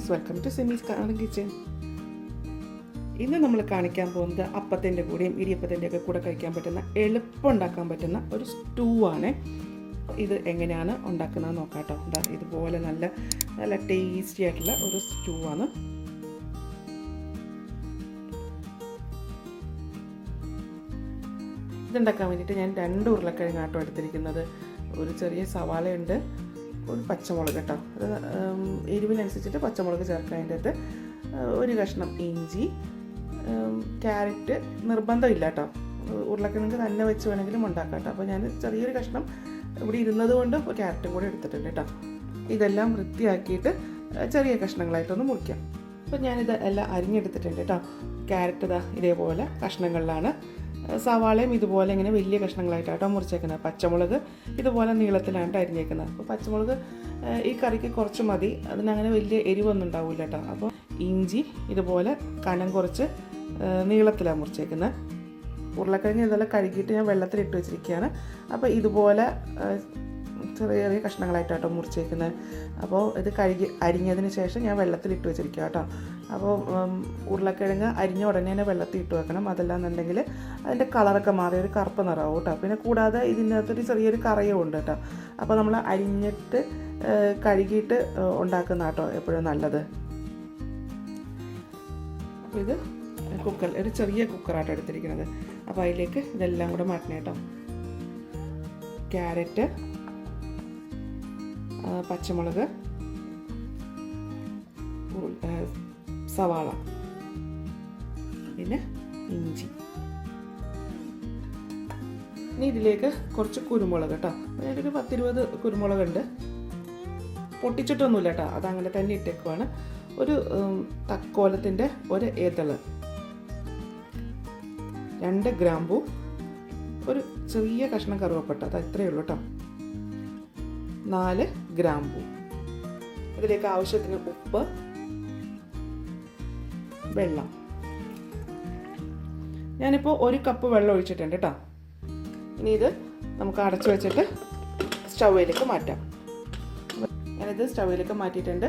Friends, welcome to സെമീസ് kitchen. ഇന്ന് നമ്മൾ കാണിക്കാൻ പോകുന്നത് അപ്പത്തിൻ്റെ കൂടെയും ഇടിയപ്പത്തിൻ്റെയൊക്കെ കൂടെ കഴിക്കാൻ പറ്റുന്ന എളുപ്പം ഉണ്ടാക്കാൻ പറ്റുന്ന ഒരു സ്റ്റൂ ആണ്. ഇത് എങ്ങനെയാണ് ഉണ്ടാക്കുന്നത് നോക്കാം കേട്ടോ. ഇതുപോലെ നല്ല ടേസ്റ്റി ആയിട്ടുള്ള ഒരു സ്റ്റൂ ആണ്. ഇതുണ്ടാക്കാൻ വേണ്ടിയിട്ട് ഞാൻ 2 ഉരുളക്കിഴങ്ങാട്ടോ എടുത്തിരിക്കുന്നത്. ഒരു ചെറിയ സവാളയുണ്ട്, ഒരു പച്ചമുളക് കേട്ടോ. അത് എരിവിനനുസരിച്ചിട്ട് പച്ചമുളക് ചേർക്കാം. അതിൻ്റെ അകത്ത് ഒരു കഷ്ണം ഇഞ്ചി, ക്യാരറ്റ് നിർബന്ധമില്ല കേട്ടോ. ഉരുളക്കിഴങ്ങ് തന്നെ വെച്ച് വേണമെങ്കിലും ഉണ്ടാക്കാം കേട്ടോ. അപ്പോൾ ഞാൻ ചെറിയൊരു കഷ്ണം ഇവിടെ ഇരുന്നത് കൊണ്ട് ക്യാരറ്റും കൂടെ എടുത്തിട്ടുണ്ട് കേട്ടോ. ഇതെല്ലാം വൃത്തിയാക്കിയിട്ട് ചെറിയ കഷ്ണങ്ങളായിട്ടൊന്ന് മുറിക്കാം. അപ്പോൾ ഞാനിത് എല്ലാം അരിഞ്ഞെടുത്തിട്ടുണ്ട് കേട്ടോ. ക്യാരറ്റ് ഇതേപോലെ കഷ്ണങ്ങളിലാണ്, സവാളയും ഇതുപോലെ ഇങ്ങനെ വലിയ കഷ്ണങ്ങളായിട്ടാട്ടോ മുറിച്ചേക്കുന്നത്. പച്ചമുളക് ഇതുപോലെ നീളത്തിലാണ് അരിഞ്ഞേക്കുന്നത്. അപ്പോൾ പച്ചമുളക് ഈ കറിക്ക് കുറച്ച് മതി, അതിനങ്ങനെ വലിയ എരിവൊന്നും ഉണ്ടാവില്ല കേട്ടോ. അപ്പോൾ ഇഞ്ചി ഇതുപോലെ കനം കുറച്ച് നീളത്തിലാണ് മുറിച്ചേക്കുന്നത്. ഉരുളക്കിഴങ്ങ് ഇതെല്ലാം കഴുകിയിട്ട് ഞാൻ വെള്ളത്തിലിട്ട് വെച്ചിരിക്കുകയാണ്. അപ്പോൾ ഇതുപോലെ ചെറിയ ചെറിയ കഷ്ണങ്ങളായിട്ടാട്ടോ മുറിച്ചേക്കുന്നത്. അപ്പോൾ ഇത് അരിഞ്ഞതിന് ശേഷം ഞാൻ വെള്ളത്തിലിട്ട് വെച്ചിരിക്കുക കേട്ടോ. അപ്പോൾ ഉരുളക്കിഴങ്ങ് അരിഞ്ഞ ഉടനെ തന്നെ വെള്ളത്തിൽ ഇട്ട് വെക്കണം. അതല്ലാന്നുണ്ടെങ്കിൽ അതിൻ്റെ കളറൊക്കെ മാറി ഒരു കറുപ്പ് നിറമാവും കേട്ടോ. പിന്നെ കൂടാതെ ഇതിനകത്തൊരു ചെറിയൊരു കറയും ഉണ്ട് കേട്ടോ. അപ്പോൾ നമ്മൾ അരിഞ്ഞിട്ട് കഴുകിയിട്ട് ഉണ്ടാക്കുന്ന കേട്ടോ എപ്പോഴും നല്ലത്. അപ്പോൾ ഇത് ഒരു ചെറിയ കുക്കറാട്ടോ എടുത്തിരിക്കുന്നത്. അപ്പോൾ അതിലേക്ക് ഇതെല്ലാം കൂടെ മാറ്റണം കേട്ടോ. ക്യാരറ്റ്, പച്ചമുളക്, സവാള, പിന്നെ ഇഞ്ചി. ഇനി ഇതിലേക്ക് കുറച്ച് കുരുമുളക് കേട്ടോ. ഞാനൊരു 10-20 കുരുമുളകുണ്ട്. പൊട്ടിച്ചിട്ടൊന്നുമില്ല കേട്ടോ, അതങ്ങനെ തന്നെ ഇട്ടേക്കുവാണ്. ഒരു തക്കോലത്തിൻ്റെ ഒരു ഏതള്, 2 ഗ്രാമ്പൂ, ഒരു ചെറിയ കഷ്ണം കറുവപ്പട്ട, അത് ഇത്രയേ ഉള്ളൂ കേട്ടോ. 4 ഗ്രാമ്പൂ. ഇതിലേക്ക് ആവശ്യത്തിന് ഉപ്പ്, വെള്ളം. ഞാനിപ്പോൾ 1 കപ്പ് വെള്ളം ഒഴിച്ചിട്ടുണ്ട് കേട്ടോ. ഇനി ഇത് നമുക്ക് അടച്ചു വെച്ചിട്ട് സ്റ്റൗവിലേക്ക് മാറ്റാം. ഞാനിത് സ്റ്റൗവിലേക്ക് മാറ്റിയിട്ടുണ്ട്.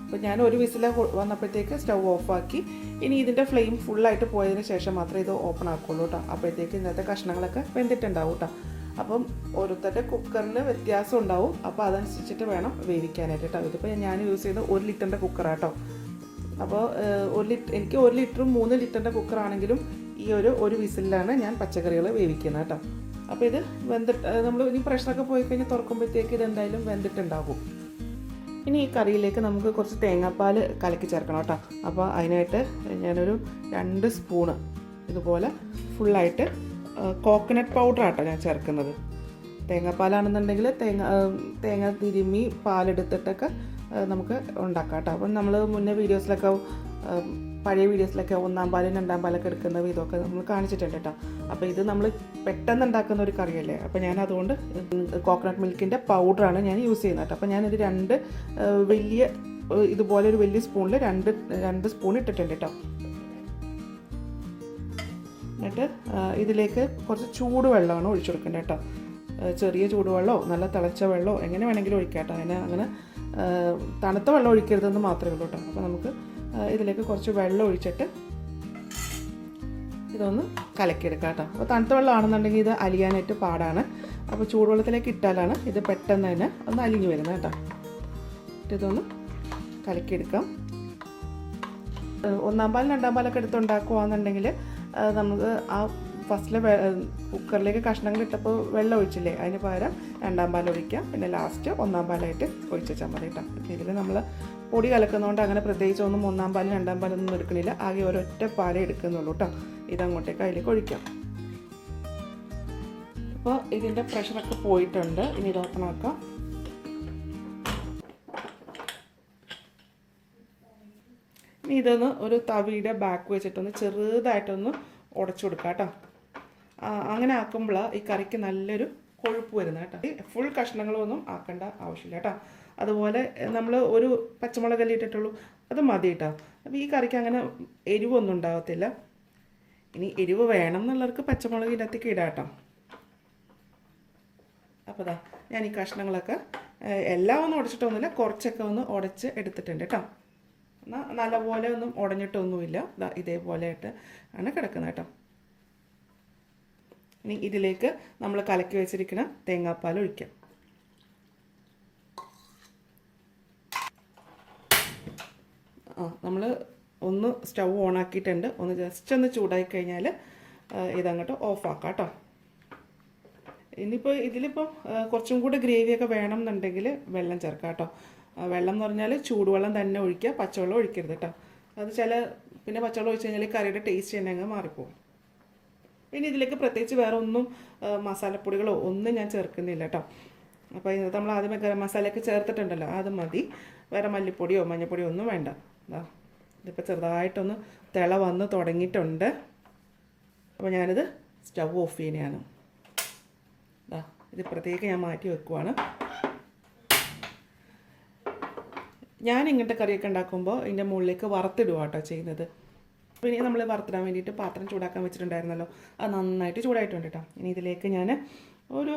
അപ്പോൾ ഞാൻ ഒരു വിസിൽ വന്നപ്പോഴത്തേക്ക് സ്റ്റൗ ഓഫാക്കി. ഇനി ഇതിൻ്റെ ഫ്ലെയിം ഫുള്ളായിട്ട് പോയതിന് ശേഷം മാത്രമേ ഇത് ഓപ്പൺ ആക്കുള്ളൂ കേട്ടോ. അപ്പോഴത്തേക്ക് ഇന്നത്തെ കഷ്ണങ്ങളൊക്കെ വെന്തിട്ടുണ്ടാവും കേട്ടോ. അപ്പം ഓരോരുത്തരുടെ കുക്കറിൽ വ്യത്യാസം ഉണ്ടാവും. അപ്പോൾ അതനുസരിച്ചിട്ട് വേണം വേവിക്കാനായിട്ട് കേട്ടോ. ഇതിപ്പോൾ ഞാൻ യൂസ് ചെയ്ത 1 ലിറ്ററിൻ്റെ കുക്കറാട്ടോ. അപ്പോൾ എനിക്ക് 1 ലിറ്ററും 3 ലിറ്ററിൻ്റെ കുക്കറാണെങ്കിലും ഈ ഒരു വിസിലാണ് ഞാൻ പച്ചക്കറികൾ വേവിക്കുന്നത് കേട്ടോ. അപ്പോൾ ഇത് നമ്മൾ ഇനി പ്രഷറൊക്കെ പോയി കഴിഞ്ഞ് തുറക്കുമ്പോഴത്തേക്ക് ഇതെന്തായാലും വെന്തിട്ടുണ്ടാകും. ഇനി ഈ കറിയിലേക്ക് നമുക്ക് കുറച്ച് തേങ്ങാപ്പാൽ കലക്കി ചേർക്കണം കേട്ടോ. അപ്പോൾ അതിനായിട്ട് ഞാനൊരു 2 സ്പൂണ് ഇതുപോലെ ഫുള്ളായിട്ട് കോക്കനട്ട് പൗഡറാട്ടോ ഞാൻ ചേർക്കുന്നത്. തേങ്ങാപ്പാലാണെന്നുണ്ടെങ്കിൽ തേങ്ങ തിരുമ്മി പാലെടുത്തിട്ടൊക്കെ നമുക്ക് ഉണ്ടാക്കാം കേട്ടോ. അപ്പം നമ്മൾ മുന്നേ പഴയ വീഡിയോസിലൊക്കെ 1-ാം പാലും 2-ാം പാലൊക്കെ എടുക്കുന്ന വിധമൊക്കെ നമ്മൾ കാണിച്ചിട്ടുണ്ട് കേട്ടോ. അപ്പോൾ ഇത് നമ്മൾ പെട്ടെന്ന് ഉണ്ടാക്കുന്ന ഒരു കറിയല്ലേ. അപ്പോൾ ഞാൻ അതുകൊണ്ട് കോക്കനട്ട് മിൽക്കിൻ്റെ പൗഡറാണ് ഞാൻ യൂസ് ചെയ്യുന്നത് കേട്ടോ. അപ്പോൾ ഞാനൊരു 2 ഇതുപോലെ ഒരു വലിയ സ്പൂണിൽ 2 സ്പൂൺ ഇട്ടിട്ടുണ്ട് കേട്ടോ. എന്നിട്ട് ഇതിലേക്ക് കുറച്ച് ചൂടുവെള്ളമാണ് ഒഴിച്ചു കൊടുക്കേണ്ടത് കേട്ടോ. ചെറിയ ചൂടുവെള്ളമോ നല്ല തിളച്ച വെള്ളമോ എങ്ങനെ വേണമെങ്കിലും ഒഴിക്കാം കേട്ടോ. അങ്ങനെ തണുത്ത വെള്ളം ഒഴിക്കരുതെന്ന് മാത്രമേ ഉള്ളൂ കേട്ടോ. അപ്പോൾ നമുക്ക് ഇതിലേക്ക് കുറച്ച് വെള്ളം ഒഴിച്ചിട്ട് ഇതൊന്ന് കലക്കിയെടുക്കാം കേട്ടോ. അപ്പോൾ തണുത്ത വെള്ളമാണെന്നുണ്ടെങ്കിൽ ഇത് അലിയാനായിട്ട് പാടാണ്. അപ്പോൾ ചൂടുവെള്ളത്തിലേക്ക് ഇട്ടാലാണ് ഇത് പെട്ടെന്ന് തന്നെ ഒന്ന് അലിഞ്ഞു വരുന്നത് കേട്ടോ. ഇതൊന്ന് കലക്കിയെടുക്കാം. 1-ാം പാലും 2-ാം പാലൊക്കെ എടുത്തുണ്ടാക്കുകയാണെന്നുണ്ടെങ്കിൽ നമുക്ക് ആ ഫസ്റ്റിലെ കുക്കറിലേക്ക് കഷ്ണങ്ങൾ ഇട്ടപ്പോൾ വെള്ളം ഒഴിച്ചില്ലേ, അതിന് പകരം 2-ാം പാൽ ഒഴിക്കാം. പിന്നെ ലാസ്റ്റ് 1-ാം പാലായിട്ട് ഒഴിച്ചാൽ മതി കേട്ടോ. ഇതിൽ നമ്മൾ പൊടി കലക്കുന്നതുകൊണ്ട് അങ്ങനെ പ്രത്യേകിച്ചൊന്നും 1-ാം പാലും 2-ാം പാലൊന്നും എടുക്കണില്ല. ആകെ ഒരൊറ്റ പാലേ എടുക്കുന്നുള്ളൂ കേട്ടോ. ഇതങ്ങോട്ടേക്ക് അതിലേക്ക് ഒഴിക്കാം. അപ്പോൾ ഇതിൻ്റെ പ്രഷറൊക്കെ പോയിട്ടുണ്ട്. ഇനി ഇത് ഓപ്പൺ ആക്കാം. ഇനി ഇതൊന്ന് ഒരു തവിയുടെ ബാക്ക് വെച്ചിട്ടൊന്ന് ചെറുതായിട്ടൊന്ന് ഉടച്ചു കൊടുക്കാം കേട്ടോ. അങ്ങനെ ആക്കുമ്പോൾ ഈ കറിക്ക് നല്ലൊരു കൊഴുപ്പ് വരുന്നത് കേട്ടോ. ഫുൾ കഷ്ണങ്ങളൊന്നും ആക്കേണ്ട ആവശ്യമില്ല കേട്ടോ. അതുപോലെ നമ്മൾ ഒരു പച്ചമുളകല്ലേ ഇട്ടിട്ടുള്ളൂ, അത് മതി കേട്ടോ. അപ്പോൾ ഈ കറിക്ക് അങ്ങനെ എരിവൊന്നും ഉണ്ടാകത്തില്ല. ഇനി എരിവ് വേണം എന്നുള്ളവർക്ക് പച്ചമുളക് ഇതിനകത്തേക്ക് ഇടാം കേട്ടോ. അപ്പോൾ ദാ ഞാൻ ഈ കഷ്ണങ്ങളൊക്കെ എല്ലാം ഒന്നും ഉടച്ചിട്ടൊന്നുമില്ല, കുറച്ചൊക്കെ ഒന്ന് ഉടച്ച് എടുത്തിട്ടുണ്ട് കേട്ടോ. എന്നാൽ നല്ലപോലെ ഒന്നും ഉടഞ്ഞിട്ടൊന്നുമില്ല, ദാ ഇതേപോലെയായിട്ട് ആണ് കിടക്കുന്നത് കേട്ടോ. ഇനി ഇതിലേക്ക് നമ്മൾ കലക്കി വെച്ചിരിക്കുന്ന തേങ്ങാപ്പാൽ ഒഴിക്കാം. നമ്മൾ ഒന്ന് സ്റ്റൗ ഓണാക്കിയിട്ടുണ്ട്, ഒന്ന് ജസ്റ്റ് ഒന്ന് ചൂടായി കഴിഞ്ഞാൽ ഇതങ്ങോട്ട് ഓഫാക്കാം കേട്ടോ. ഇനിയിപ്പോൾ ഇതിലിപ്പം കുറച്ചും കൂടി ഗ്രേവിയൊക്കെ വേണം എന്നുണ്ടെങ്കിൽ വെള്ളം ചേർക്കാം കേട്ടോ. വെള്ളം എന്ന് പറഞ്ഞാൽ ചൂടുവെള്ളം തന്നെ ഒഴിക്കുക, പച്ചവെള്ളം ഒഴിക്കരുത് കേട്ടോ. അത് പിന്നെ പച്ചവെള്ളം ഒഴിച്ച് കഴിഞ്ഞാൽ കറിയുടെ ടേസ്റ്റ് തന്നെ അങ്ങ് മാറിപ്പോകും. പിന്നെ ഇതിലേക്ക് പ്രത്യേകിച്ച് വേറെ ഒന്നും മസാലപ്പൊടികളോ ഒന്നും ഞാൻ ചേർക്കുന്നില്ല കേട്ടോ. അപ്പോൾ ഇത് നമ്മൾ ആദ്യമേ ഗരം മസാലയൊക്കെ ചേർത്തിട്ടുണ്ടല്ലോ, അത് മതി. വേറെ മല്ലിപ്പൊടിയോ മഞ്ഞൾപ്പൊടിയോ ഒന്നും വേണ്ട. ഇതിപ്പോൾ ചെറുതായിട്ടൊന്ന് തിള വന്ന് തുടങ്ങിയിട്ടുണ്ട്. അപ്പോൾ ഞാനിത് സ്റ്റൗ ഓഫ് ചെയ്യുന്നതാണ്. ഇത് ഇപ്പുറത്തേക്ക് ഞാൻ മാറ്റി വെക്കുവാണ്. ഞാൻ ഇങ്ങനത്തെ കറിയൊക്കെ ഉണ്ടാക്കുമ്പോൾ ഇതിൻ്റെ മുകളിലേക്ക് വറുത്തിടുക കേട്ടോ ചെയ്യുന്നത്. അപ്പോൾ ഇനി നമ്മൾ വറുത്തിടാൻ വേണ്ടിയിട്ട് പാത്രം ചൂടാക്കാൻ വെച്ചിട്ടുണ്ടായിരുന്നല്ലോ, അത് നന്നായിട്ട് ചൂടായിട്ടുണ്ട് കേട്ടോ. ഇനി ഇതിലേക്ക് ഞാൻ ഒരു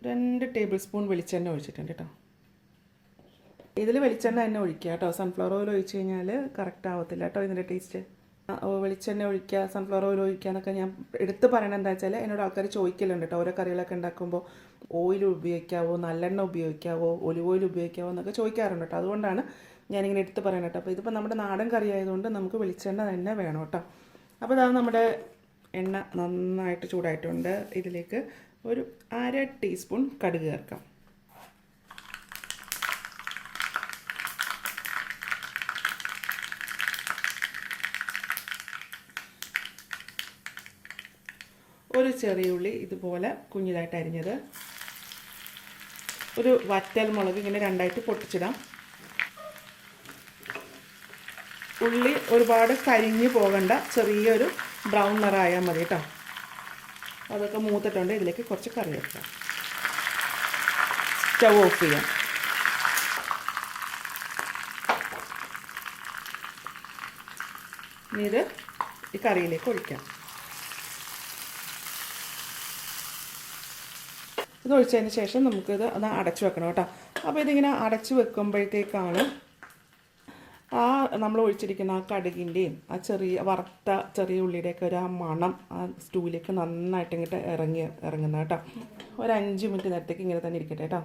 2 ടേബിൾ സ്പൂൺ വെളിച്ചെണ്ണ ഒഴിച്ചിട്ടുണ്ട് കേട്ടോ. ഇതിൽ വെളിച്ചെണ്ണ തന്നെ ഒഴിക്കുക കേട്ടോ. സൺഫ്ലവർ ഓയിൽ ഒഴിച്ച് കഴിഞ്ഞാൽ കറക്റ്റ് ആവത്തില്ല കേട്ടോ ഇതിൻ്റെ ടേസ്റ്റ്. വെളിച്ചെണ്ണ ഒഴിക്കുക, സൺഫ്ലവർ ഓയിൽ ഒഴിക്കുക എന്നൊക്കെ ഞാൻ എടുത്ത് പറയണത് എന്താ വെച്ചാൽ എന്നോട് ആൾക്കാർ ചോദിക്കലുണ്ട് കേട്ടോ. ഓരോ കറികളൊക്കെ ഉണ്ടാക്കുമ്പോൾ ഓയിൽ ഉപയോഗിക്കാവോ, നല്ലെണ്ണ ഉപയോഗിക്കാവോ, ഒലിവ് ഓയിൽ ഉപയോഗിക്കാവോ എന്നൊക്കെ ചോദിക്കാറുണ്ട് കേട്ടോ. അതുകൊണ്ടാണ് ഞാനിങ്ങനെ എടുത്ത് പറയണം കേട്ടോ. അപ്പോൾ ഇതിപ്പോൾ നമ്മുടെ നാടൻ കറി ആയതുകൊണ്ട് നമുക്ക് വെളിച്ചെണ്ണ തന്നെ വേണം കേട്ടോ. അപ്പോൾ അതാണ് നമ്മുടെ എണ്ണ നന്നായിട്ട് ചൂടായിട്ടുണ്ട്. ഇതിലേക്ക് ഒരു 1/2 ടീസ്പൂൺ കടുക് ചേർക്കാം. ഒരു ചെറിയ ഉള്ളി ഇതുപോലെ കുഞ്ഞിതായിട്ട് അരിഞ്ഞത്, ഒരു വറ്റൽ മുളക് ഇങ്ങനെ 2ആയിട്ട് പൊട്ടിച്ചിടാം. ഉള്ളി ഒരുപാട് കരിഞ്ഞു പോകണ്ട, ചെറിയൊരു ബ്രൗൺ നിറമായാൽ മതി കേട്ടോ. അതൊക്കെ മൂത്തിട്ടുണ്ട്. ഇതിലേക്ക് കുറച്ച് കറി വെക്കാം. സ്റ്റൗ ഓഫ് ചെയ്യാം. ഇനി ഇത് ഈ കറിയിലേക്ക് ഒഴിക്കാം. ഇത് ഒഴിച്ചതിന് ശേഷം നമുക്കിത് ഒന്ന് അടച്ചു വെക്കണം കേട്ടോ. അപ്പോൾ ഇതിങ്ങനെ അടച്ചു വെക്കുമ്പോഴത്തേക്കാണ് നമ്മൾ ഒഴിച്ചിരിക്കുന്ന ആ കടുകിൻ്റെയും ആ വറുത്ത ചെറിയ ഉള്ളിയുടെയൊക്കെ ഒരു ആ മണം ആ സ്റ്റൂവിലേക്ക് നന്നായിട്ട് ഇങ്ങോട്ട് ഇറങ്ങുന്ന കേട്ടോ. ഒരു 5 മിനിറ്റ് നേരത്തേക്ക് ഇങ്ങനെ തന്നെ ഇരിക്കട്ടെ കേട്ടോ.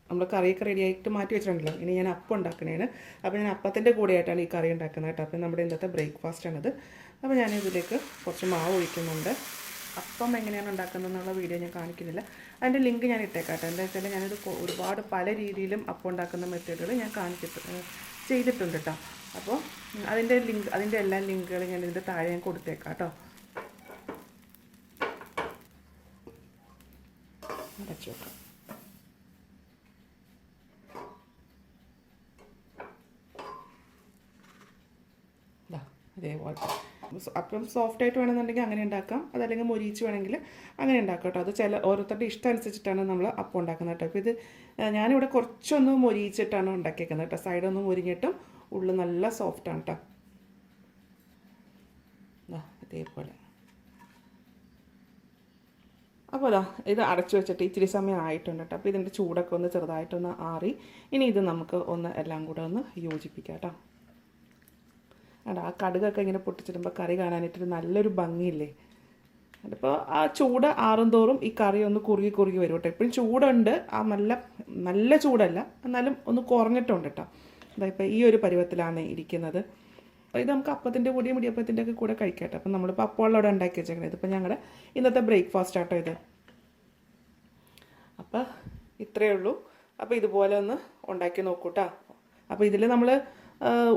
നമ്മൾ കറിയൊക്കെ റെഡിയായിട്ട് മാറ്റി വെച്ചിട്ടുണ്ടല്ലോ. ഇനി ഞാൻ അപ്പം ഉണ്ടാക്കണേന്. അപ്പോൾ ഞാൻ അപ്പത്തിൻ്റെ കൂടെയായിട്ടാണ് ഈ കറി ഉണ്ടാക്കുന്നത് കേട്ടോ. അപ്പോൾ നമ്മുടെ ഇന്നത്തെ ബ്രേക്ക്ഫാസ്റ്റാണിത്. അപ്പോൾ ഞാനിതിലേക്ക് കുറച്ച് മാവ് ഒഴിക്കുന്നുണ്ട്. അപ്പം എങ്ങനെയാണ് ഉണ്ടാക്കുന്നതെന്നുള്ള വീഡിയോ ഞാൻ കാണിക്കുന്നില്ല, അതിൻ്റെ ലിങ്ക് ഞാൻ ഇട്ടേക്കാം കേട്ടോ. എന്താ വെച്ചാൽ ഞാനിത് ഒരുപാട് പല രീതിയിലും അപ്പം ഉണ്ടാക്കുന്ന മെത്തേഡുകൾ ഞാൻ ചെയ്തിട്ടുണ്ട് കേട്ടോ. അപ്പോൾ അതിൻ്റെ എല്ലാ ലിങ്കുകളും ഞാൻ ഇതിൻ്റെ താഴെ ഞാൻ കൊടുത്തേക്കാം കേട്ടോ. അടച്ചു വെക്കാം. അതേപോലെ അപ്പം സോഫ്റ്റായിട്ട് വേണമെന്നുണ്ടെങ്കിൽ അങ്ങനെ ഉണ്ടാക്കാം, അതല്ലെങ്കിൽ മൊരിച്ച് വേണമെങ്കിൽ അങ്ങനെ ഉണ്ടാക്കാം കേട്ടോ. അത് ഓരോരുത്തരുടെ ഇഷ്ടം അനുസരിച്ചിട്ടാണ് നമ്മൾ അപ്പം ഉണ്ടാക്കുന്നത് കേട്ടോ. അപ്പോൾ ഇത് ഞാനിവിടെ കുറച്ചൊന്ന് മൊരിച്ചിട്ടാണ് ഉണ്ടാക്കിയേക്കുന്നത് കേട്ടോ. സൈഡൊന്ന് മൊരിഞ്ഞിട്ടും ഉള്ളിൽ നല്ല സോഫ്റ്റാണ് കേട്ടോ. ഇതേപോലെ. അപ്പോൾ ഇത് അടച്ചു വെച്ചിട്ട് ഇച്ചിരി സമയം ആയിട്ടുണ്ട് കേട്ടോ. അപ്പോൾ ഇതിൻ്റെ ചൂടൊക്കെ ഒന്ന് ചെറുതായിട്ടൊന്ന് ആറി ഇനി ഇത് നമുക്ക് എല്ലാം കൂടെ ഒന്ന് യോജിപ്പിക്കാം കേട്ടോ. ആ കടുകൊക്കെ ഇങ്ങനെ പൊട്ടിച്ചിടുമ്പോൾ കറി കാണാനായിട്ടൊരു നല്ലൊരു ഭംഗിയില്ലേ. അതിപ്പോൾ ആ ചൂട് ആറും തോറും ഈ കറി ഒന്ന് കുറുകി വരും കേട്ടോ. എപ്പോഴും ചൂടുണ്ട്, ആ നല്ല ചൂടല്ല, എന്നാലും ഒന്ന് കുറഞ്ഞിട്ടുണ്ട് കേട്ടോ. അതായപ്പോൾ ഈ ഒരു പരുവത്തിലാണ് ഇരിക്കുന്നത്. ഇത് നമുക്ക് അപ്പത്തിൻ്റെ കൂടിയും മുടിയപ്പത്തിൻ്റെ ഒക്കെ കൂടെ കഴിക്കാം കേട്ടോ. അപ്പം നമ്മളിപ്പോൾ അപ്പോളോടെ ഉണ്ടാക്കി വെച്ചേക്കണേ. ഇതിപ്പോൾ ഞങ്ങളുടെ ഇന്നത്തെ ബ്രേക്ക്ഫാസ്റ്റ് ആട്ടോ ഇത്. അപ്പോൾ ഇത്രയേ ഉള്ളൂ. അപ്പോൾ ഇതുപോലെ ഒന്ന് ഉണ്ടാക്കി നോക്കൂ കേട്ടോ. അപ്പോൾ ഇതിൽ നമ്മൾ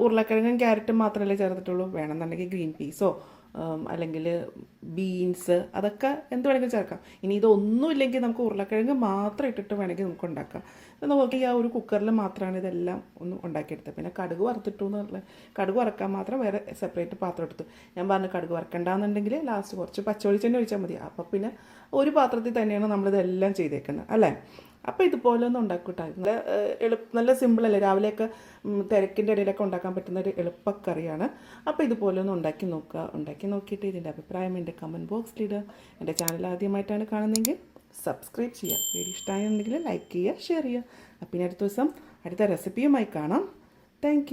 ഉരുളക്കിഴങ്ങും ക്യാരറ്റും മാത്രമല്ലേ ചേർത്തിട്ടുള്ളൂ. വേണമെന്നുണ്ടെങ്കിൽ ഗ്രീൻ പീസോ അല്ലെങ്കിൽ ബീൻസ് അതൊക്കെ എന്ത് വേണമെങ്കിലും ചേർക്കാം. ഇനി ഇതൊന്നും ഇല്ലെങ്കിൽ നമുക്ക് ഉരുളക്കിഴങ്ങ് മാത്രം ഇട്ടിട്ട് വേണമെങ്കിൽ നമുക്ക് ഉണ്ടാക്കാം. നോക്കി ആ ഒരു കുക്കറിൽ മാത്രമാണ് ഇതെല്ലാം ഒന്ന് ഉണ്ടാക്കിയെടുത്തത്. പിന്നെ കടുക് വറുത്തിട്ടു എന്നുള്ള കടുക് വറക്കാൻ മാത്രം വേറെ സെപ്പറേറ്റ് പാത്രം എടുത്തു. ഞാൻ പറഞ്ഞു കടുക് വറക്കണ്ടെന്നുണ്ടെങ്കിൽ ലാസ്റ്റ് കുറച്ച് പച്ചവെളിച്ചെണ്ണ ഒഴിച്ചാൽ മതി. അപ്പോൾ പിന്നെ ഒരു പാത്രത്തിൽ തന്നെയാണ് നമ്മളിതെല്ലാം ചെയ്തേക്കുന്നത് അല്ലേ. അപ്പോൾ ഇതുപോലെ ഒന്ന് ഉണ്ടാക്കൂട്ടാ. നല്ല സിമ്പിളല്ലേ, രാവിലെയൊക്കെ തിരക്കിൻ്റെ ഇടയിലൊക്കെ ഉണ്ടാക്കാൻ പറ്റുന്ന ഒരു എളുപ്പക്കറിയാണ്. അപ്പോൾ ഇതുപോലെ ഒന്ന് ഉണ്ടാക്കി നോക്കുക. ഉണ്ടാക്കി നോക്കിയിട്ട് ഇതിൻ്റെ അഭിപ്രായം എൻ്റെ കമൻറ്റ് ബോക്സിലിടുക. എൻ്റെ ചാനൽ ആദ്യമായിട്ടാണ് കാണുന്നതെങ്കിൽ സബ്സ്ക്രൈബ് ചെയ്യുക. വീഡിയോ ഇഷ്ടമായെന്നുണ്ടെങ്കിൽ ലൈക്ക് ചെയ്യുക, ഷെയർ ചെയ്യുക. അപ്പം ഇനി അടുത്ത ദിവസം അടുത്ത റെസിപ്പിയുമായി കാണാം. താങ്ക്